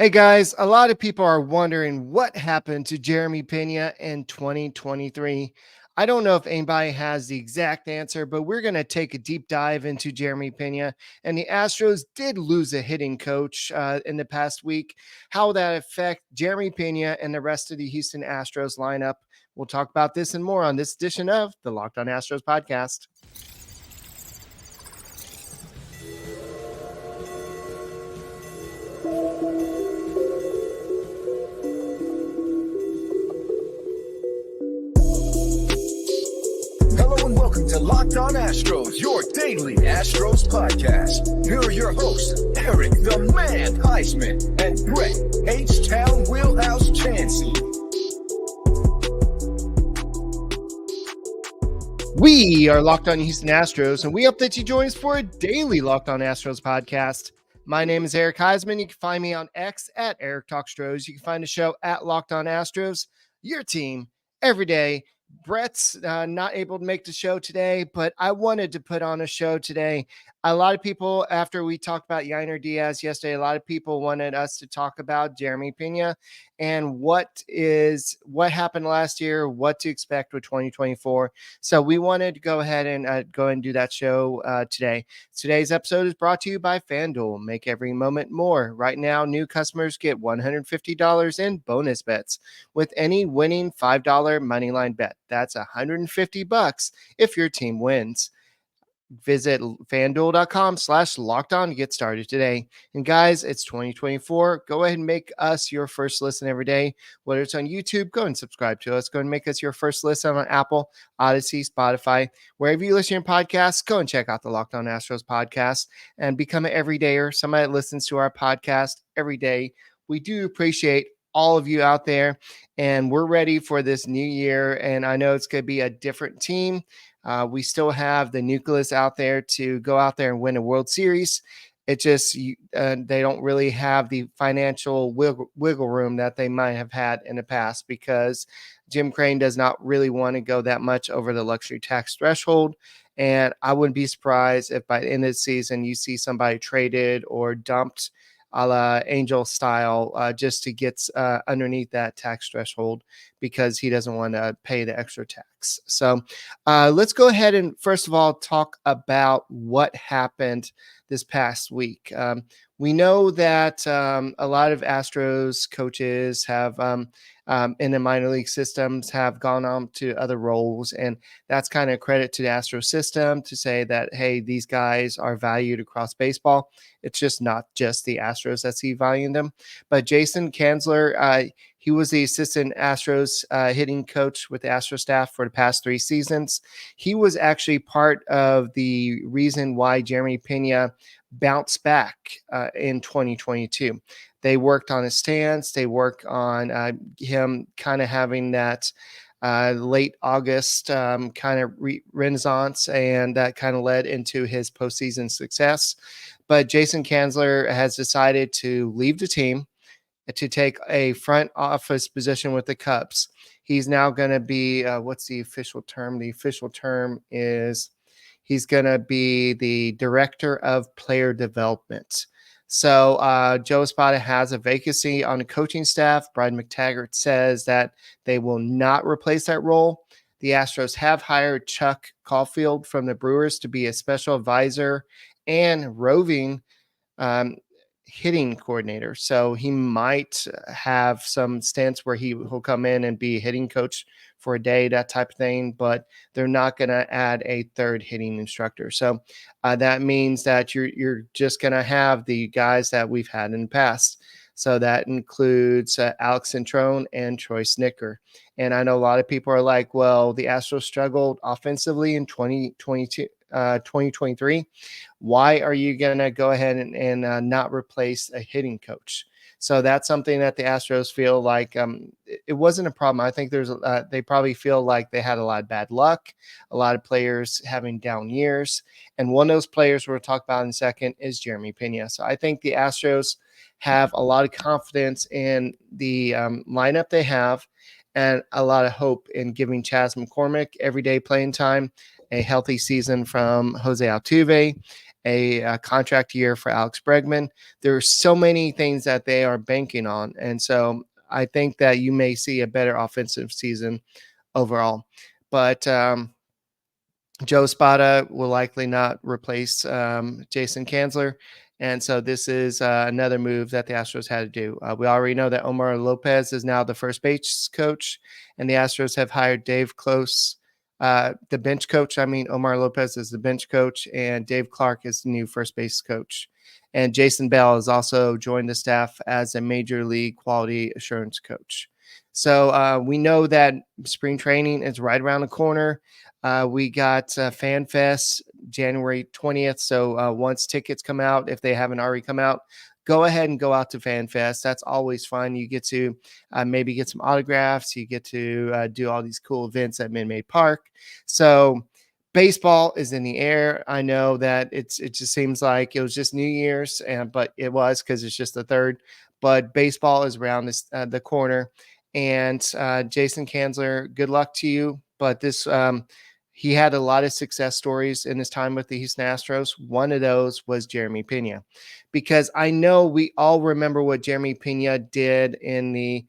Hey guys, a lot of people are wondering what happened to Jeremy Peña in 2023. I don't know if anybody has the exact answer, but we're going to take a deep dive into Jeremy Peña. And the Astros did lose a hitting coach in the past week. How will that affect Jeremy Peña and the rest of the Houston Astros lineup? We'll talk about this and more on this edition of the Locked On Astros podcast. Welcome to Locked On Astros, your daily Astros podcast. Here are your hosts, Eric the Man Huysman and Greg H-Town Wheelhouse Chancey. We are Locked On Houston Astros, and we hope that you join us for a daily Locked On Astros podcast. My name is Eric Huysman. You can find me on X at Eric Talkstros. You can find the show at Locked On Astros, your team every day. Brett's not able to make the show today, but I wanted to put on a show today. A lot of people, after we talked about Yainer Diaz yesterday, a lot of people wanted us to talk about Jeremy Peña and what happened last year, what to expect with 2024. So we wanted to go ahead and do that show today. Today's episode is brought to you by FanDuel. Make every moment more. Right now, new customers get $150 in bonus bets with any winning $5 moneyline bet. That's $150 if your team wins. Visit fanduel.com/lockedon to get started today. And guys, it's 2024. Go ahead and make us your first listen every day. Whether it's on YouTube, go and subscribe to us. Go and make us your first listen on Apple, Odyssey, Spotify. Wherever you listen to your podcasts, go and check out the Locked On Astros podcast and become an everydayer, somebody that listens to our podcast every day. We do appreciate all of you out there, and we're ready for this new year. And I know it's going to be a different team. We still have the nucleus out there to go out there and win a World Series. It just they don't really have the financial wiggle room that they might have had in the past because Jim Crane does not really want to go that much over the luxury tax threshold. And I wouldn't be surprised if by the end of the season you see somebody traded or dumped a la Angel style just to get underneath that tax threshold because he doesn't want to pay the extra tax. So let's go ahead and first of all talk about what happened this past week. We know that a lot of Astros coaches have in the minor league systems have gone on to other roles. And that's kind of credit to the Astros system to say that, hey, these guys are valued across baseball. It's just not just the Astros that see value in them. But Jason Kanlzer, he was the assistant Astros hitting coach with the Astros staff for the past 3 seasons. He was actually part of the reason why Jeremy Peña bounced back in 2022. They worked on his stance. They worked on him kind of having that late August kind of renaissance, and that kind of led into his postseason success. But Jason Kanlzer has decided to leave the team to take a front office position with the Cubs. He's now going to be, what's the official term? The official term is he's going to be the director of player development. So Joe Espada has a vacancy on the coaching staff. Brian McTaggart says that they will not replace that role. The Astros have hired Chuck Caulfield from the Brewers to be a special advisor and roving hitting coordinator. So he might have some stints where he'll come in and be a hitting coach for a day, that type of thing, but they're not going to add a third hitting instructor. So that means that you're just going to have the guys that we've had in the past. So that includes Alex Centrone and Troy Snicker. And I know a lot of people are like, well, the Astros struggled offensively in 2023. Why are you going to go ahead and not replace a hitting coach? So that's something that the Astros feel like it wasn't a problem. I think they probably feel like they had a lot of bad luck, a lot of players having down years. And one of those players we'll talk about in a second is Jeremy Peña. So I think the Astros have a lot of confidence in the lineup they have and a lot of hope in giving Chas McCormick everyday playing time, a healthy season from Jose Altuve, a contract year for Alex Bregman. There are so many things that they are banking on. And so I think that you may see a better offensive season overall. But Joe Spada will likely not replace Jason Kanlzer. And so this is another move that the Astros had to do. We already know that Omar Lopez is now the first base coach, and the Astros have hired Dave Close, the bench coach. I mean, Omar Lopez is the bench coach, and Dave Clark is the new first base coach. And Jason Bell has also joined the staff as a major league quality assurance coach. So we know that spring training is right around the corner. We got FanFest January 20th. So once tickets come out, if they haven't already come out, go ahead and go out to FanFest. That's always fun. You get to maybe get some autographs. You get to do all these cool events at Minute Maid Park. So baseball is in the air. I know that it just seems like it was just New Year's, but it was because it's just the third. But baseball is around the corner. And Jason Kanlzer, good luck to you. But this he had a lot of success stories in his time with the Houston Astros. One of those was Jeremy Peña, because I know we all remember what Jeremy Peña did in the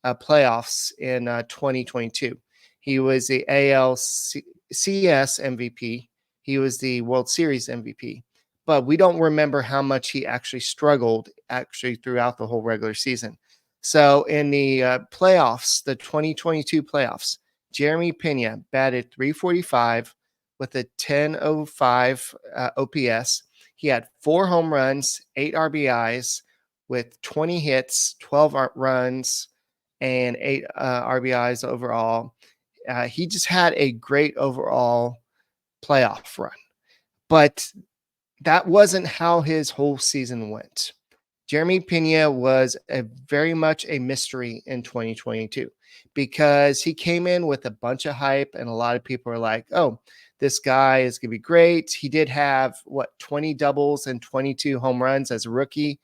playoffs in 2022. He was the ALCS MVP. He was the World Series MVP. But we don't remember how much he actually struggled throughout the whole regular season. So in the playoffs, the 2022 playoffs, Jeremy Peña batted .345 with a 10.05 OPS. He had 4 home runs, 8 RBIs with 20 hits, 12 runs, and 8 RBIs overall. He just had a great overall playoff run. But that wasn't how his whole season went. Jeremy Peña was very much a mystery in 2022 because he came in with a bunch of hype, and a lot of people are like, oh, this guy is going to be great. He did have 20 doubles and 22 home runs as a rookie.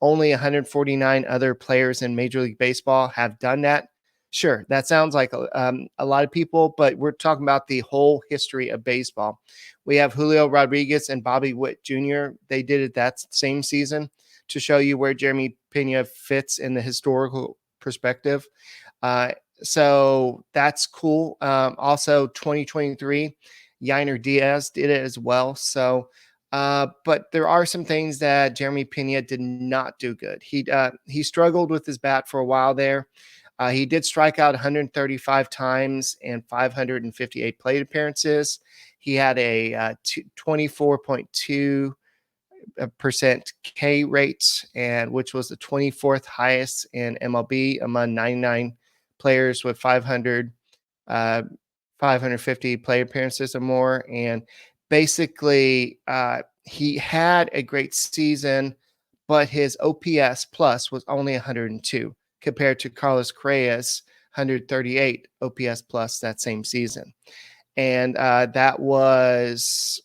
Only 149 other players in Major League Baseball have done that. Sure, that sounds like a lot of people, but we're talking about the whole history of baseball. We have Julio Rodriguez and Bobby Witt Jr. They did it that same season, to show you where Jeremy Peña fits in the historical perspective. So that's cool. Also, 2023, Yainer Diaz did it as well. So, but there are some things that Jeremy Peña did not do good. He struggled with his bat for a while there. He did strike out 135 times and 558 plate appearances. He had a 24.2% K rate, and which was the 24th highest in MLB among 99 players with 550 plate appearances or more. And basically, he had a great season, but his OPS plus was only 102 compared to Carlos Correa's 138 OPS plus that same season. And that was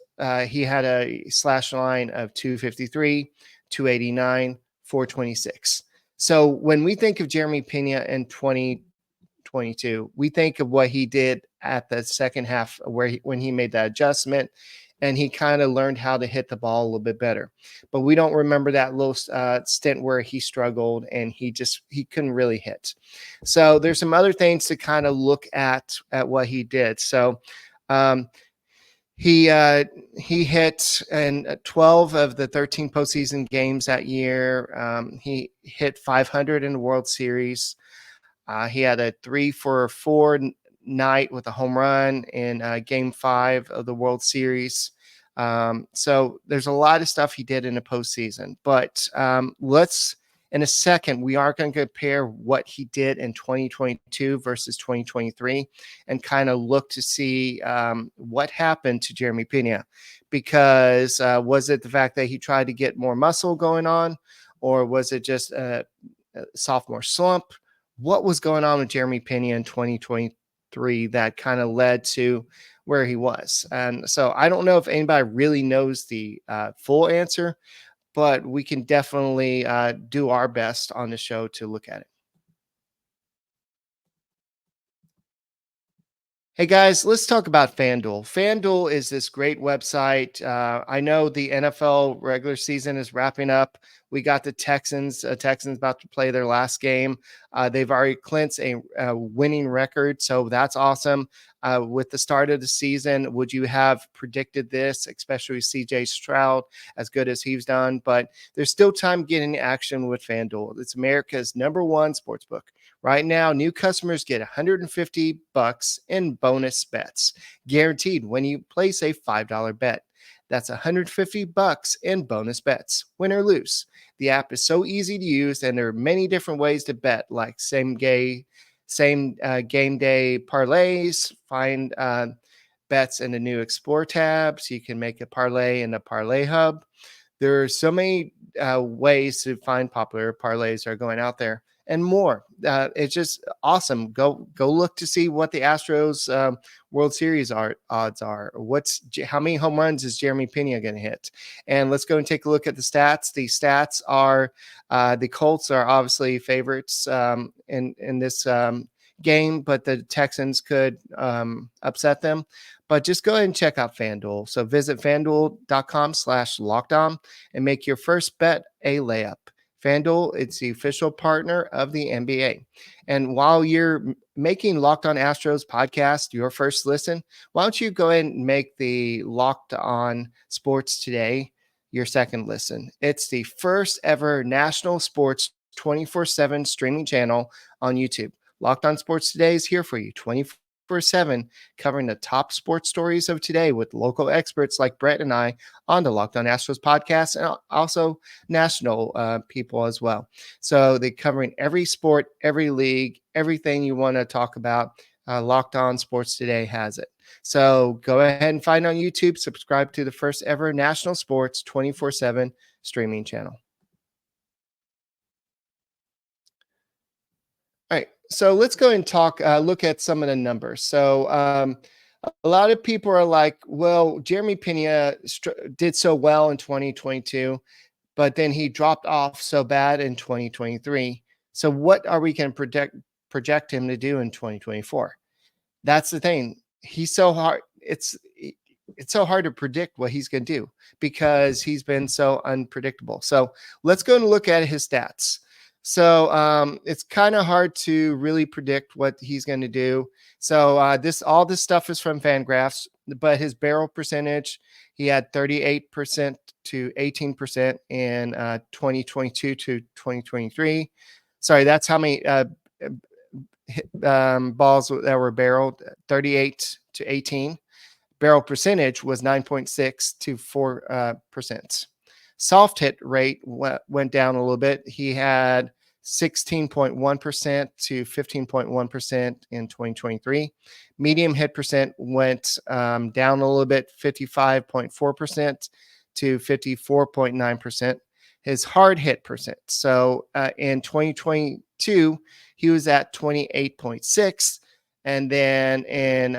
he had a slash line of 253, 289, 426. So when we think of Jeremy Peña in 2022, we think of what he did at the second half when he made that adjustment, and he kind of learned how to hit the ball a little bit better. But we don't remember that little stint where he struggled and he couldn't really hit. So there's some other things to kind of look at what he did. So he hit in 12 of the 13 postseason games that year. He hit 500 in the World Series. He had a 3-for-4 night with a home run in Game 5 of the World Series. So there's a lot of stuff he did in the postseason. But in a second, we are going to compare what he did in 2022 versus 2023 and kind of look to see what happened to Jeremy Peña. Because was it the fact that he tried to get more muscle going on, or was it just a sophomore slump? What was going on with Jeremy Peña in 2023 that kind of led to where he was? And so I don't know if anybody really knows the full answer, but we can definitely do our best on the show to look at it. Hey guys, let's talk about FanDuel. FanDuel is this great website. I know the NFL regular season is wrapping up. We got the Texans. Texans about to play their last game. They've already clinched a winning record, so that's awesome. With the start of the season, would you have predicted this, especially with CJ Stroud, as good as he's done? But there's still time getting action with FanDuel. It's America's #1 sportsbook. Right now, new customers get $150 in bonus bets, guaranteed when you place a $5 bet. That's $150 in bonus bets, win or lose. The app is so easy to use, and there are many different ways to bet, like same game day parlays. Find bets in the new Explore tab, so you can make a parlay in the Parlay Hub. There are so many ways to find popular parlays that are going out there and more. It's just awesome. Go look to see what the Astros World Series odds are. How many home runs is Jeremy Peña going to hit? And let's go and take a look at the stats. The stats are the Colts are obviously favorites in this game, but the Texans could upset them. But just go ahead and check out FanDuel. So visit FanDuel.com/lockedon and make your first bet a layup. FanDuel, it's the official partner of the NBA. And while you're making Locked On Astros podcast your first listen, why don't you go ahead and make the Locked On Sports Today your second listen? It's the first ever national sports 24/7 streaming channel on YouTube. Locked On Sports Today is here for you 24/7, covering the top sports stories of today with local experts like Brett and I on the Locked On Astros podcast, and also national people as well. So they're covering every sport, every league, everything you want to talk about. Locked On Sports Today has it. So go ahead and find on YouTube, subscribe to the first ever national sports 24/7 streaming channel. All right, so let's go and look at some of the numbers. So a lot of people are like, well, Jeremy Peña did so well in 2022, but then he dropped off so bad in 2023. So what are we going to project him to do in 2024? That's the thing. He's so hard. It's so hard to predict what he's going to do because he's been so unpredictable. So let's go and look at his stats. So it's kind of hard to really predict what he's going to do. So all this stuff is from FanGraphs, but his barrel percentage, he had 38% to 18% in 2022 to 2023. Sorry, that's how many balls that were barreled, 38 to 18. Barrel percentage was 9.6 to 4%. Soft hit rate went down a little bit. He had 16.1% to 15.1% in 2023. Medium hit percent went down a little bit, 55.4% to 54.9%. His hard hit percent. So in 2022, he was at 28.6. And then in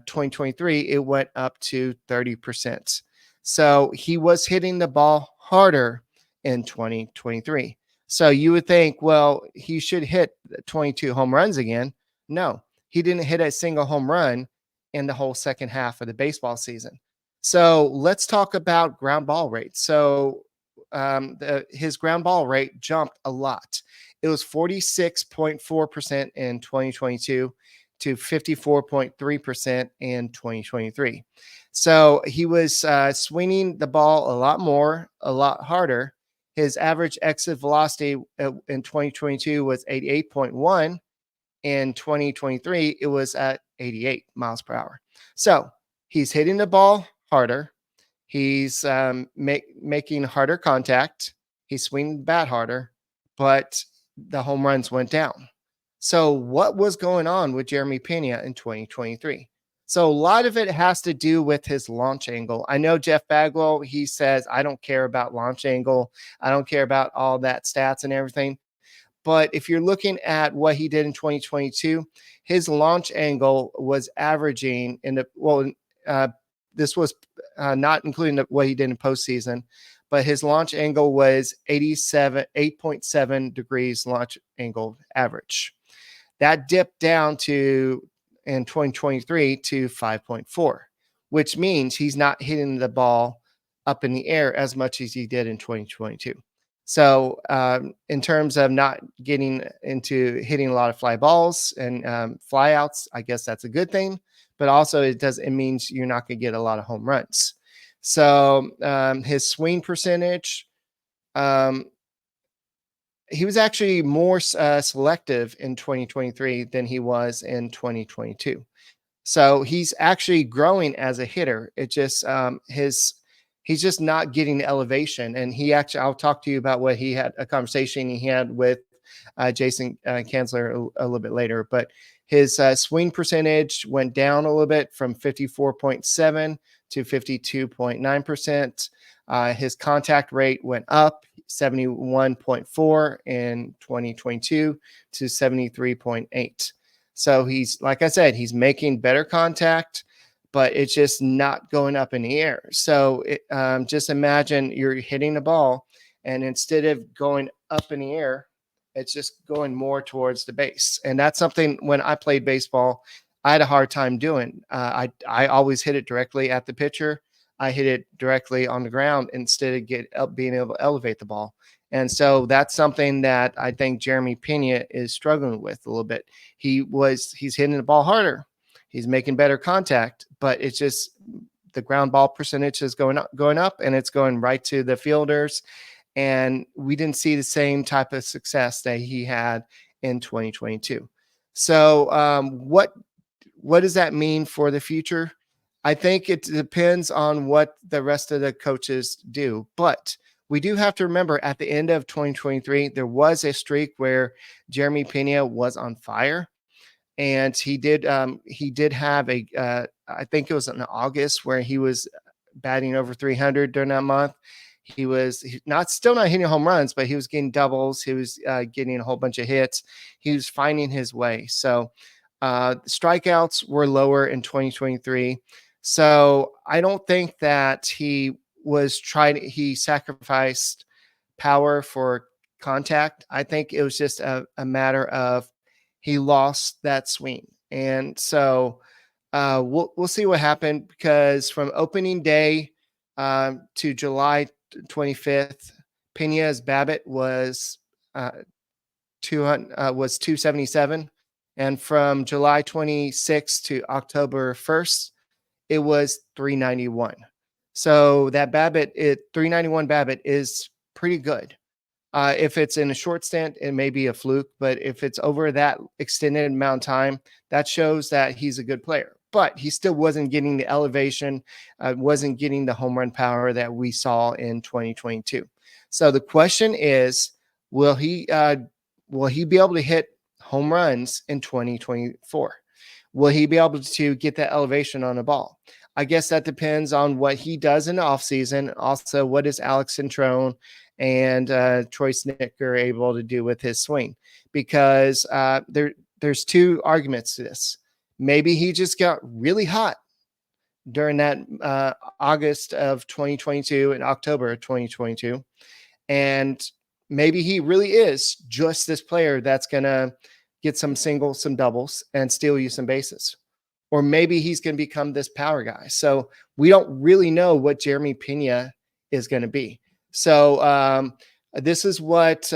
2023, it went up to 30%. So he was hitting the ball harder in 2023. So you would think, well, he should hit 22 home runs again. No, he didn't hit a single home run in the whole second half of the baseball season. So let's talk about ground ball rate. So his ground ball rate jumped a lot. It was 46.4% in 2022 to 54.3% in 2023. So he was swinging the ball a lot more, a lot harder. His average exit velocity in 2022 was 88.1. In 2023, it was at 88 miles per hour. So he's hitting the ball harder. He's making harder contact. He's swinging the bat harder, but the home runs went down. So what was going on with Jeremy Peña in 2023? So a lot of it has to do with his launch angle. I know Jeff Bagwell, he says, I don't care about launch angle. I don't care about all that stats and everything. But if you're looking at what he did in 2022, his launch angle was averaging this was not including what he did in postseason, but his launch angle was 8.7 degrees launch angle average. That dipped down to in 2023 to 5.4, which means he's not hitting the ball up in the air as much as he did in 2022. So in terms of not getting into hitting a lot of fly balls and fly outs, I guess that's a good thing. But also it means you're not going to get a lot of home runs. So his swing percentage, he was actually more selective in 2023 than he was in 2022. So he's actually growing as a hitter. It just he's just not getting the elevation. And I'll talk to you about what he had with Jason Kanlzer a little bit later. But his swing percentage went down a little bit from 54.7 to 52.9%. His contact rate went up 71.4 in 2022 to 73.8. So like I said, he's making better contact, but it's just not going up in the air. So just imagine you're hitting the ball, and instead of going up in the air, it's just going more towards the base. And that's something when I played baseball, I had a hard time doing. I always hit it directly at the pitcher. I hit it directly on the ground instead of being able to elevate the ball. And so that's something that I think Jeremy Peña is struggling with a little bit. He's hitting the ball harder. He's making better contact, but it's just the ground ball percentage is going up, and it's going right to the fielders. And we didn't see the same type of success that he had in 2022. So what does that mean for the future? I think it depends on what the rest of the coaches do. But we do have to remember at the end of 2023, there was a streak where Jeremy Peña was on fire. And he did have I think it was in August where he was batting over 300 during that month. He was still not hitting home runs, but he was getting doubles. He was getting a whole bunch of hits. He was finding his way. So strikeouts were lower in 2023. So I don't think that he sacrificed power for contact. I think it was just a matter of he lost that swing. And so we'll see what happened, because from opening day to July 25th, Peña's BABIP was 277. And from July 26th to October 1st, it was 391. So that BABIP, 391 BABIP is pretty good. If it's in a short stint, it may be a fluke, but if it's over that extended amount of time, that shows that he's a good player. But he still wasn't getting the elevation, wasn't getting the home run power that we saw in 2022. So the question is, will he be able to hit home runs in 2024? Will he be able to get that elevation on a ball? I guess that depends on what he does in the offseason. Also, what is Alex Centrone and Troy Snicker able to do with his swing? Because there's two arguments to this. Maybe he just got really hot during that August of 2022 and October of 2022. And maybe he really is just this player that's going to get some singles, some doubles, and steal you some bases. Or maybe he's going to become this power guy. So we don't really know what Jeremy Peña is going to be. So this is what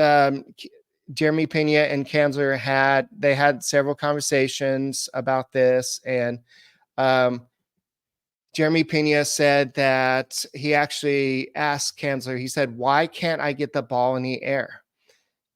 Jeremy Peña and Kanlzer had. They had several conversations about this. And Jeremy Peña said that he actually asked Kanlzer, he said, "Why can't I get the ball in the air?"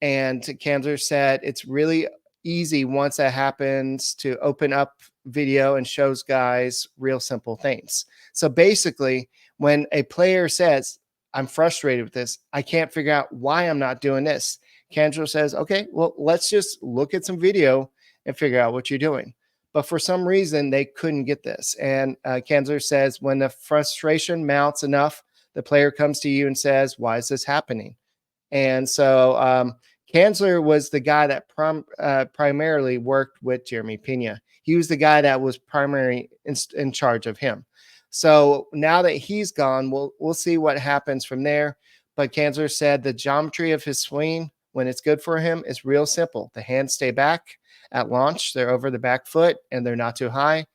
And Kanlzer said, "It's really easy once that happens to open up video and shows guys real simple things." So basically, when a player says, "I'm frustrated with this, I can't figure out why I'm not doing this," Kanlzer says, "Okay, well, let's just look at some video and figure out what you're doing." But for some reason, they couldn't get this. And Kanlzer says, when the frustration mounts enough, the player comes to you and says, "Why is this happening?" And so Kanlzer was the guy that primarily worked with Jeremy Peña. He was the guy that was primarily in charge of him. So now that he's gone, we'll see what happens from there. But Kanlzer said the geometry of his swing, when it's good for him, is real simple. The hands stay back at launch. They're over the back foot and they're not too high.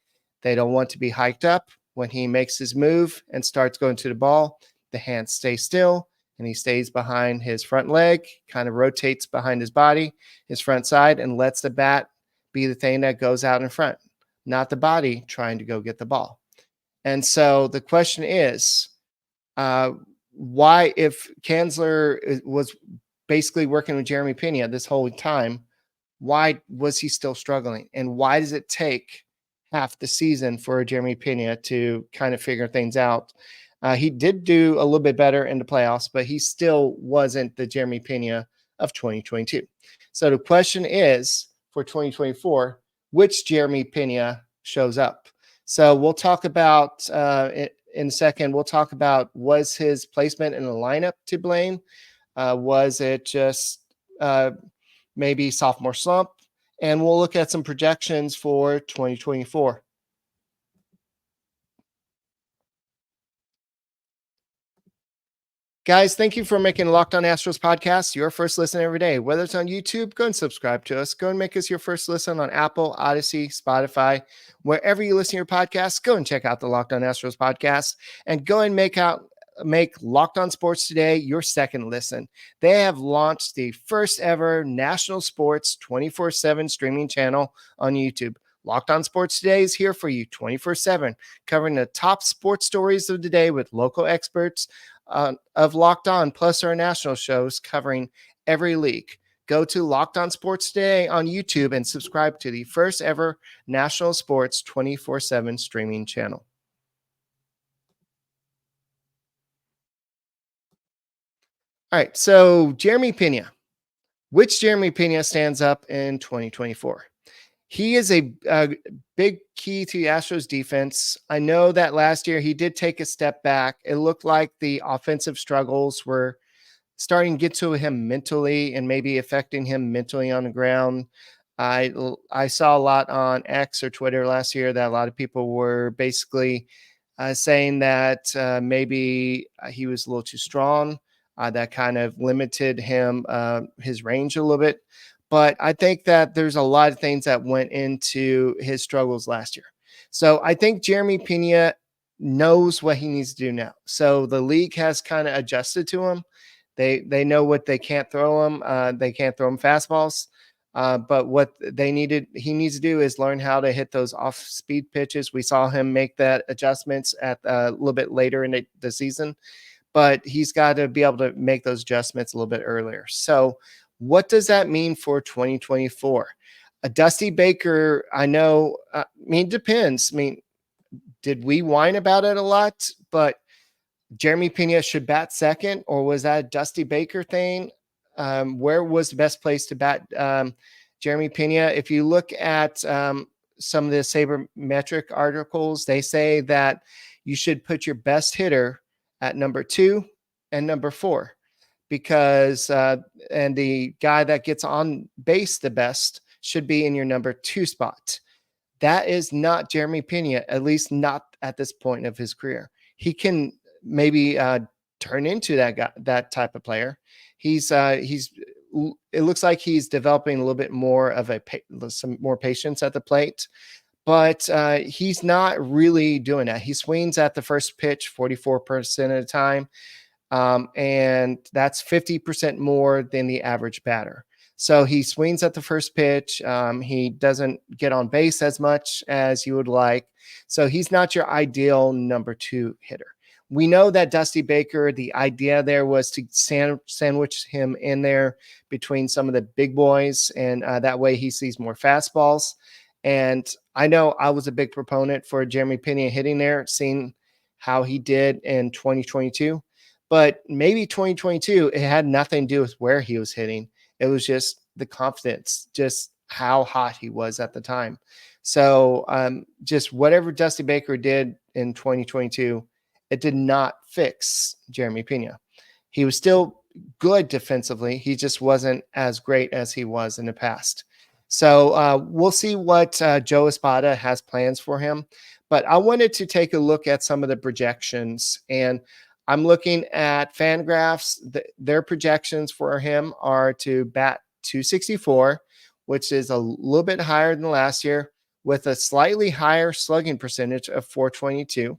They don't want to be hiked up. When he makes his move and starts going to the ball, the hands stay still and he stays behind his front leg, kind of rotates behind his body, his front side, and lets the bat be the thing that goes out in front, not the body trying to go get the ball. And so the question is, why, if Kanlzer was basically working with Jeremy Peña this whole time, why was he still struggling? And why does it take half the season for Jeremy Peña to kind of figure things out? He did do a little bit better in the playoffs, but he still wasn't the Jeremy Peña of 2022. So the question is, for 2024, which Jeremy Peña shows up? So we'll talk about in a second. We'll talk about, was his placement in the lineup to blame? Was it just maybe sophomore slump? And we'll look at some projections for 2024. Guys, thank you for making Locked On Astros podcast your first listen every day. Whether it's on YouTube, go and subscribe to us. Go and make us your first listen on Apple, Odyssey, Spotify. Wherever you listen to your podcasts, go and check out the Locked On Astros podcast and go and make Locked On Sports Today your second listen. They have launched the first ever national sports 24/7 streaming channel on YouTube. Locked On Sports Today is here for you 24/7, covering the top sports stories of the day with local experts of Locked On, plus our national shows covering every league. Go to Locked On Sports Today on YouTube and subscribe to the first ever national sports 24/7 streaming channel. All right, so Jeremy Peña. Which Jeremy Peña stands up in 2024? He is a big key to the Astros defense. I know that last year he did take a step back. It looked like the offensive struggles were starting to get to him mentally and maybe affecting him mentally on the ground. I saw a lot on X or Twitter last year that a lot of people were basically saying that maybe he was a little too strong. That kind of limited him, his range a little bit. But I think that there's a lot of things that went into his struggles last year. So I think Jeremy Peña knows what he needs to do now. So the league has kind of adjusted to him. They know what they can't throw him. They can't throw him fastballs. But what he needs to do is learn how to hit those off-speed pitches. We saw him make that adjustments at a little bit later in the season, but he's got to be able to make those adjustments a little bit earlier. So what does that mean for 2024? A Dusty Baker, I know, it depends. Did we whine about it a lot? But Jeremy Peña should bat second, or was that a Dusty Baker thing? Where was the best place to bat Jeremy Peña? If you look at some of the sabermetric articles, they say that you should put your best hitter at number 2 and number 4. Because and the guy that gets on base the best should be in your number 2 spot. That is not Jeremy Peña, at least not at this point of his career. He can maybe turn into that type of player. It looks like he's developing a little bit more of some more patience at the plate, but he's not really doing that. He swings at the first pitch 44% of the time. And that's 50% more than the average batter. So he swings at the first pitch. He doesn't get on base as much as you would like. So he's not your ideal number 2 hitter. We know that Dusty Baker, the idea there was to sandwich him in there between some of the big boys, and that way he sees more fastballs. And I know I was a big proponent for Jeremy Peña hitting there, seeing how he did in 2022. But maybe 2022, it had nothing to do with where he was hitting. It was just the confidence, just how hot he was at the time. So just whatever Dusty Baker did in 2022, it did not fix Jeremy Peña. He was still good defensively. He just wasn't as great as he was in the past. So we'll see what Joe Espada has plans for him. But I wanted to take a look at some of the projections, and I'm looking at FanGraphs. Their projections for him are to bat 264 which is a little bit higher than last year, with a slightly higher slugging percentage of 422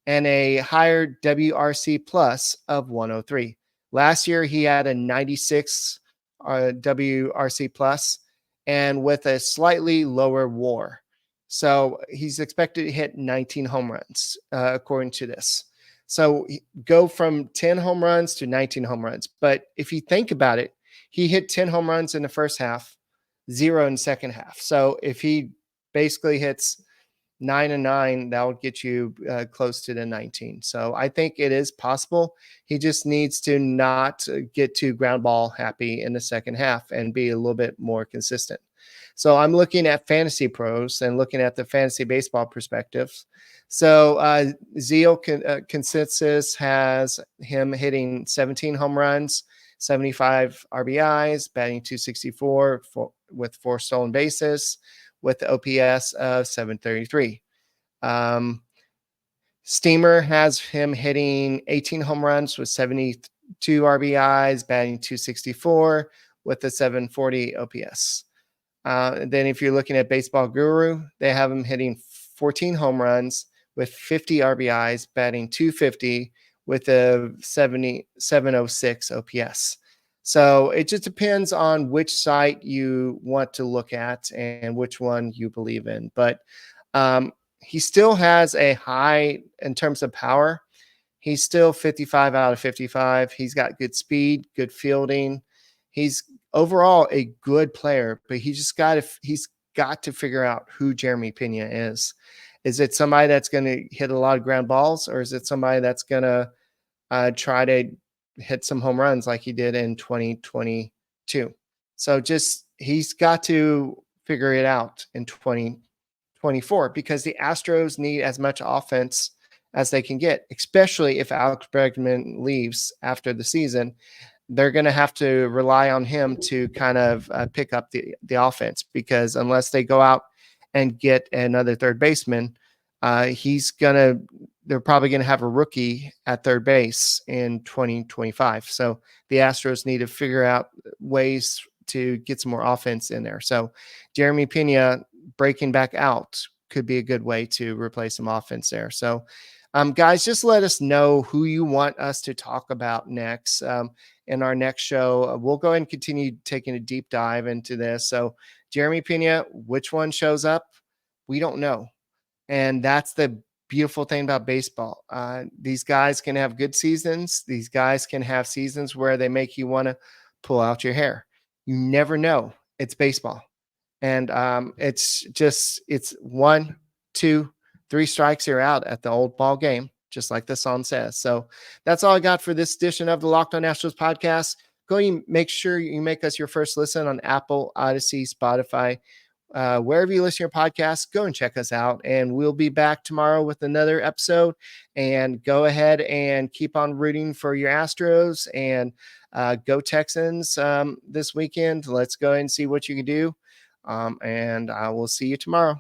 and a higher WRC plus of 103. Last year, he had a 96 WRC plus and with a slightly lower WAR. So he's expected to hit 19 home runs, according to this. So go from 10 home runs to 19 home runs. But if you think about it, he hit 10 home runs in the first half, 0 in the second half. So if he basically hits 9 and 9, that would get you close to the 19. So I think it is possible. He just needs to not get too ground ball happy in the second half and be a little bit more consistent. So I'm looking at Fantasy Pros and looking at the fantasy baseball perspectives. So Zeal consensus has him hitting 17 home runs, 75 RBIs, batting 264 with 4 stolen bases, with the OPS of 733. Steamer has him hitting 18 home runs with 72 RBIs, batting 264 with a 740 OPS. Then if you're looking at Baseball Guru, they have him hitting 14 home runs with 50 RBIs, batting 250 with a 706 OPS. So it just depends on which site you want to look at and which one you believe in. But he still has a high in terms of power. He's still 55 out of 55. He's got good speed, good fielding. He's overall a good player, but he's got to figure out who Jeremy Peña is. Is it somebody that's going to hit a lot of ground balls, or is it somebody that's going to try to hit some home runs like he did in 2022? So he's got to figure it out in 2024 because the Astros need as much offense as they can get, especially if Alex Bregman leaves after the season. They're going to have to rely on him to kind of pick up the offense, because unless they go out and get another third baseman, they're probably going to have a rookie at third base in 2025. So the Astros need to figure out ways to get some more offense in there. So Jeremy Peña breaking back out could be a good way to replace some offense there. So guys, just let us know who you want us to talk about next. In our next show, we'll go ahead and continue taking a deep dive into this. So Jeremy Peña, which one shows up? We don't know. And that's the beautiful thing about baseball. These guys can have good seasons. These guys can have seasons where they make you want to pull out your hair. You never know. It's baseball. And it's 1, 2, 3 strikes, you're out at the old ball game, just like the song says. So that's all I got for this edition of the Locked On Astros podcast. Go and make sure you make us your first listen on Apple, Odyssey, Spotify, wherever you listen to your podcasts. Go and check us out, and we'll be back tomorrow with another episode. And go ahead and keep on rooting for your Astros, and go Texans this weekend. Let's go ahead and see what you can do. And I will see you tomorrow.